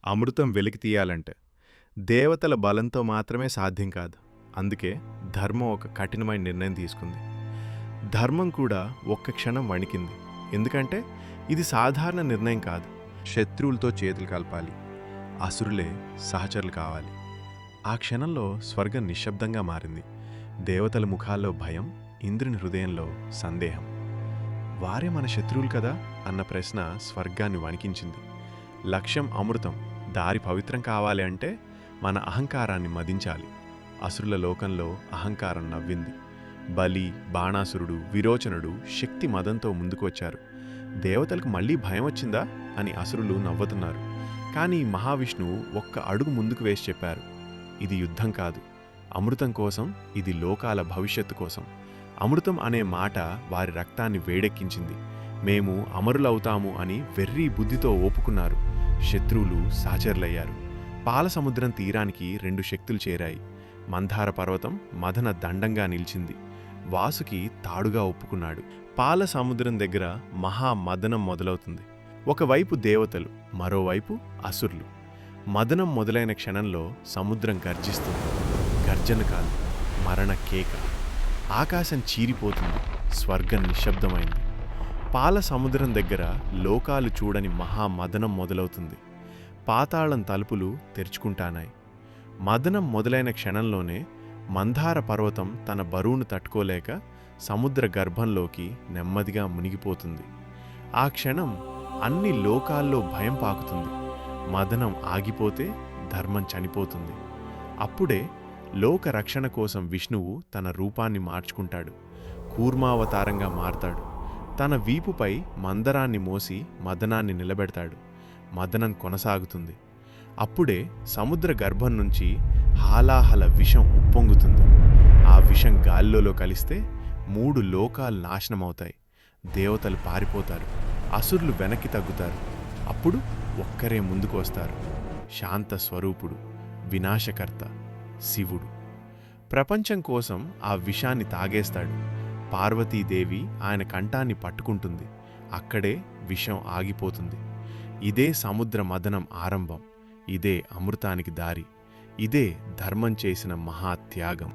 అమృతం వెలికి తీయాలంటే దేవతల బలంతో మాత్రమే సాధ్యం కాదు. అందుకే ధర్మం ఒక కఠినమైన నిర్ణయం తీసుకుంది. ధర్మం కూడా ఒక్క క్షణం వణికింది. ఎందుకంటే ఇది సాధారణ నిర్ణయం కాదు. శత్రువులతో చేతులు కలపాలి, అసురులే సహచరులు కావాలి. ఆ క్షణంలో స్వర్గం నిశ్శబ్దంగా మారింది. దేవతల ముఖాల్లో భయం, ఇంద్రుని హృదయంలో సందేహం. వారే మన శత్రువులు కదా అన్న ప్రశ్న స్వర్గాన్ని వణికించింది. లక్ష్యం అమృతం, దారి పవిత్రం కావాలి అంటే మన అహంకారాన్ని మదించాలి. అసురుల లోకంలో అహంకారం నవ్వింది. బలి, బాణాసురుడు, విరోచనుడు శక్తి మదంతో ముందుకొచ్చారు. దేవతలకు మళ్లీ భయం వచ్చిందా అని అసురులు నవ్వుతున్నారు. కానీ మహావిష్ణువు ఒక్క అడుగు ముందుకు వేసి చెప్పారు, ఇది యుద్ధం కాదు, అమృతం కోసం, ఇది లోకాల భవిష్యత్తు కోసం. అమృతం అనే మాట వారి రక్తాన్ని వేడెక్కించింది. మేము అమరులవుతాము అని వెర్రి బుద్ధితో ఒప్పుకున్నారు. శత్రువులు సహచరులయ్యారు. పాలసముద్రం తీరానికి 2 శక్తులు చేరాయి. మందార పర్వతం మదన దండంగా నిలిచింది. వాసుకి తాడుగా ఒప్పుకున్నాడు. పాల సముద్రం దగ్గర మహామదనం మొదలవుతుంది. ఒకవైపు దేవతలు, మరోవైపు అసురులు. మదనం మొదలైన క్షణంలో సముద్రం గర్జిస్తుంది. గర్జన కాదు, మరణ కేక. ఆకాశం చీరిపోతుంది. స్వర్గం నిశ్శబ్దమైంది. పాల సముద్రం దగ్గర లోకాలు చూడని మహామదనం మొదలవుతుంది. పాతాళం తలుపులు తెరుచుకుంటానాయి. మదనం మొదలైన క్షణంలోనే మందార పర్వతం తన బరువును తట్టుకోలేక సముద్ర గర్భంలోకి నెమ్మదిగా మునిగిపోతుంది. ఆ క్షణం అన్ని లోకాల్లో భయం పాకుతుంది. మదనం ఆగిపోతే ధర్మం చనిపోతుంది. అప్పుడే లోక రక్షణ కోసం విష్ణువు తన రూపాన్ని మార్చుకుంటాడు. కూర్మావతారంగా మారతాడు. తన వీపుపై మందరాన్ని మోసి మదనాన్ని నిలబెడతాడు. మదనం కొనసాగుతుంది. అప్పుడే సముద్ర గర్భం నుంచి హాలాహల విషం ఉప్పొంగుతుంది. ఆ విషం గాలిలో కలిస్తే 3 లోకాలు నాశనమవుతాయి. దేవతలు పారిపోతారు. అసురులు వెనక్కి తగ్గుతారు. అప్పుడు ఒక్కరే ముందుకు వస్తారు. శాంత స్వరూపుడు, వినాశకర్త, శివుడు. ప్రపంచం కోసం ఆ విషాన్ని తాగేస్తాడు. పార్వతీదేవి ఆయన కంఠాన్ని పట్టుకుంటుంది. అక్కడే విషం ఆగిపోతుంది. ఇదే సముద్ర మదనం ఆరంభం. ఇదే అమృతానికి దారి. ఇదే ధర్మం చేసిన మహాత్యాగం.